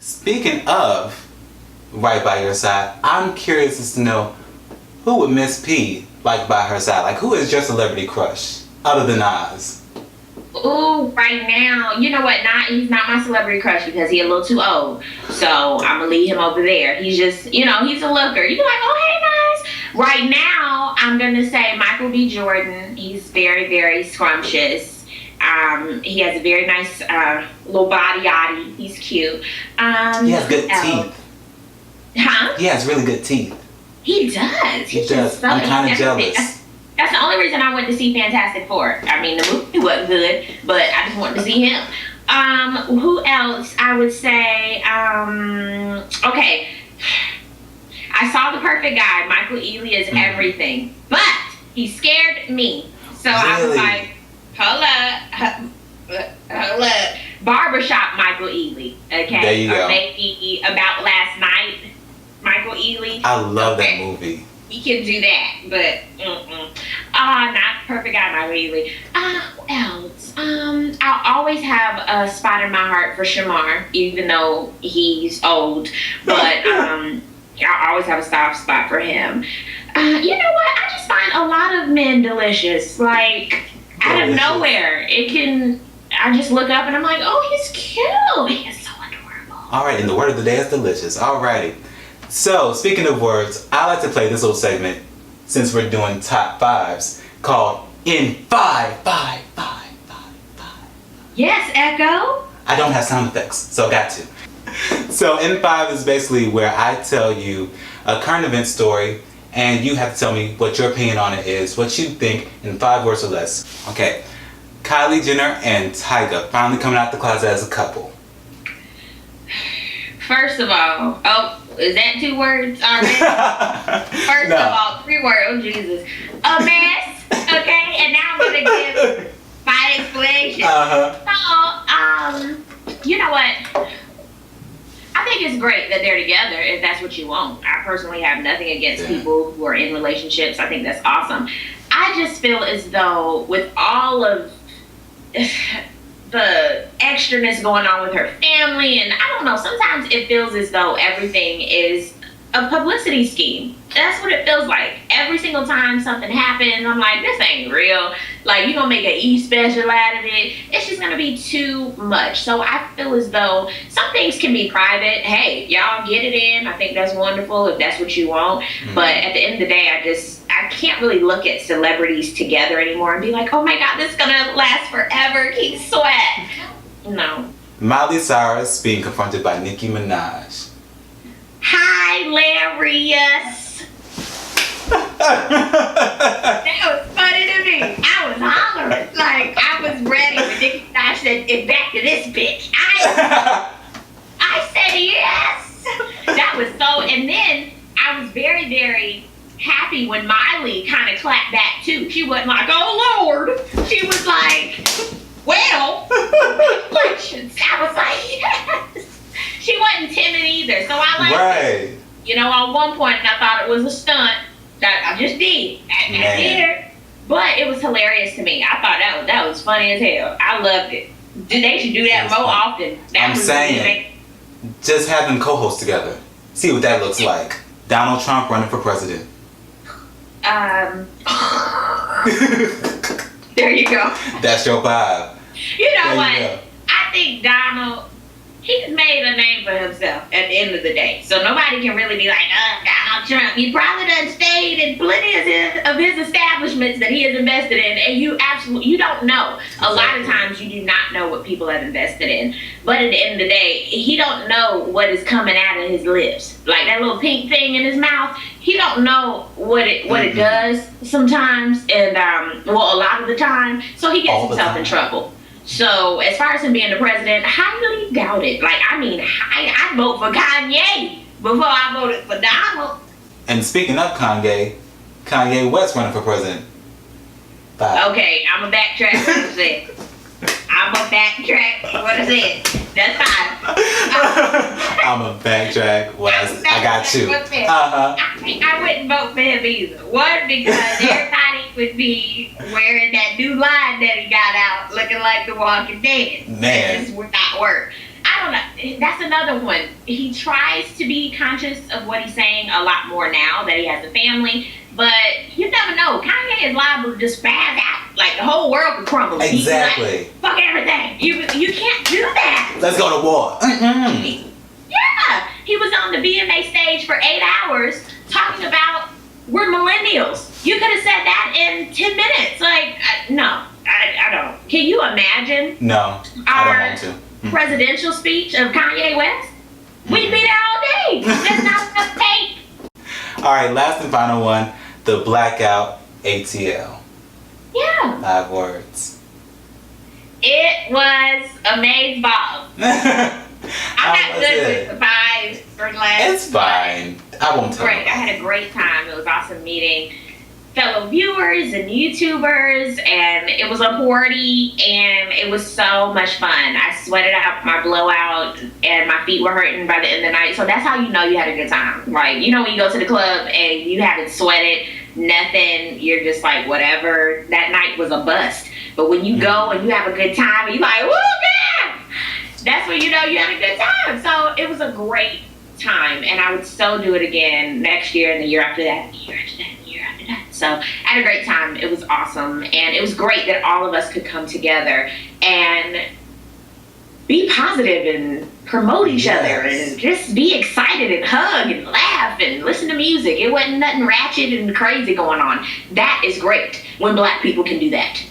Speaking of right by your side, I'm curious as to know who would Miss P like by her side? Like, who is your celebrity crush other than Oz? Ooh, right now, you know what? He's not my celebrity crush because he's a little too old. So I'm gonna leave him over there. He's just, he's a looker. You be like, oh hey guys. Right now, I'm gonna say Michael B. Jordan. He's very, very scrumptious. He has a very nice little body. He's cute. He has good teeth. Huh? He has really good teeth. He does. He does. I'm kind of jealous. That's the only reason I went to see Fantastic Four. I mean, the movie wasn't good, but I just wanted to see him. Who else? I would say, okay. I saw The Perfect Guy. Michael Ealy is everything, but he scared me. So really? I was like, hold up. Barbershop Michael Ealy. Okay. There you go. Or maybe About Last Night Michael Ealy. I love that movie. We can do that, but not Perfect Guy Michael Ealy. Who else? I'll always have a spot in my heart for Shamar, even though he's old. But I'll always have a soft spot for him. You know what? I just find a lot of men delicious. Like out of nowhere, I just look up and I'm like, oh, he's cute. He is so adorable. All right, and the word of the day is delicious. All righty. So, speaking of words, I like to play this little segment, since we're doing top fives, called InFIVE. Five. Yes, Echo. I don't have sound effects, so I got to. So, InFIVE is basically where I tell you a current event story, and you have to tell me what your opinion on it is, what you think in 5 words or less. Okay, Kylie Jenner and Tyga finally coming out the closet as a couple. First of all, is that 2 words already? First of all, 3 words. Oh, Jesus. A mess. Okay? And now I'm going to give my explanation. So, you know what? I think it's great that they're together if that's what you want. I personally have nothing against people who are in relationships. I think that's awesome. I just feel as though with all of the extraness going on with her family, and I don't know, sometimes it feels as though everything is a publicity scheme. That's what it feels like. Every single time something happens, I'm like, this ain't real. Like, you're gonna make an E-special out of it. It's just gonna be too much. So I feel as though some things can be private. Hey, y'all get it in. I think that's wonderful if that's what you want. But at the end of the day, I can't really look at celebrities together anymore and be like, oh my God, this is gonna last forever. Keep sweat. No. Miley Cyrus being confronted by Nicki Minaj. Hilarious. That was funny to me. I was hollering. Like, I was ready when Nicki Minaj said, "It's back to this bitch." I said yes. That was so, and then I was very, very happy when Miley kind of clapped back too. She wasn't like, oh Lord. She was like, well, congratulations. I was like, yes. She wasn't timid either, so I liked it. You know, on one point I thought it was a stunt. That I just did. I did. But it was hilarious to me. I thought that was funny as hell. I loved it. They should do that more often. I'm saying, just have them co-host together. See what that looks like. Donald Trump running for president. There you go. That's your vibe. You know what? I think Donald, he's made a name for himself at the end of the day. So nobody can really be like, Donald Trump. He probably done stayed in plenty of his establishments that he has invested in, and you don't know. A lot of times you do not know what people have invested in. But at the end of the day, he don't know what is coming out of his lips. Like that little pink thing in his mouth, he don't know what it does sometimes, and a lot of the time. So he gets himself in trouble. So, as far as him being the president, highly doubt it. Like, I mean, I'd vote for Kanye before I voted for Donald. And speaking of Kanye West running for president. Okay, I'm a backtrack what I said. That's fine. I'm a backtrack what I got you. I wouldn't vote for him either. One, because everybody would be wearing that new line that he got out, looking like The Walking Dead. Man. This would not work. I don't know. That's another one. He tries to be conscious of what he's saying a lot more now that he has a family. But you never know. Kanye is liable to just spaz out. Like, the whole world could crumble. Exactly. Like, fuck everything. You can't do that. Let's go to war. Yeah. He was on the VMA stage for 8 hours talking about we're millennials. You could have said that in 10 minutes. Like, no. I don't. Can you imagine? No, I don't want to. Presidential speech of Kanye West? We'd be there all day. That's not enough tape. All right, last and final one, the blackout ATL. Yeah. 5 words. It was amazeballs. I'm not good with the 5 or less. It's fine. I won't tell you. Great. I had a great time. It was awesome meeting fellow viewers and YouTubers, and it was a party, and it was so much fun. I sweated out my blowout, and my feet were hurting by the end of the night. So that's how you know you had a good time. Like, you know, when you go to the club and you haven't sweated nothing, you're just like, whatever. That night was a bust. But when you go and you have a good time, and you're like, woo, yeah! That's when you know you had a good time. So it was a great time, and I would so do it again next year and the year after that, and the year after that, and the year after that. So I had a great time. It was awesome, and it was great that all of us could come together and be positive and promote each other and just be excited and hug and laugh and listen to music. It wasn't nothing ratchet and crazy going on. That is great when Black people can do that.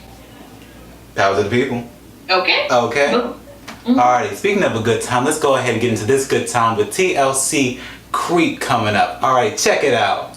Power to the people. Okay. Okay. Cool. Alrighty, speaking of a good time, let's go ahead and get into this good time with TLC Creep coming up. Alright, check it out.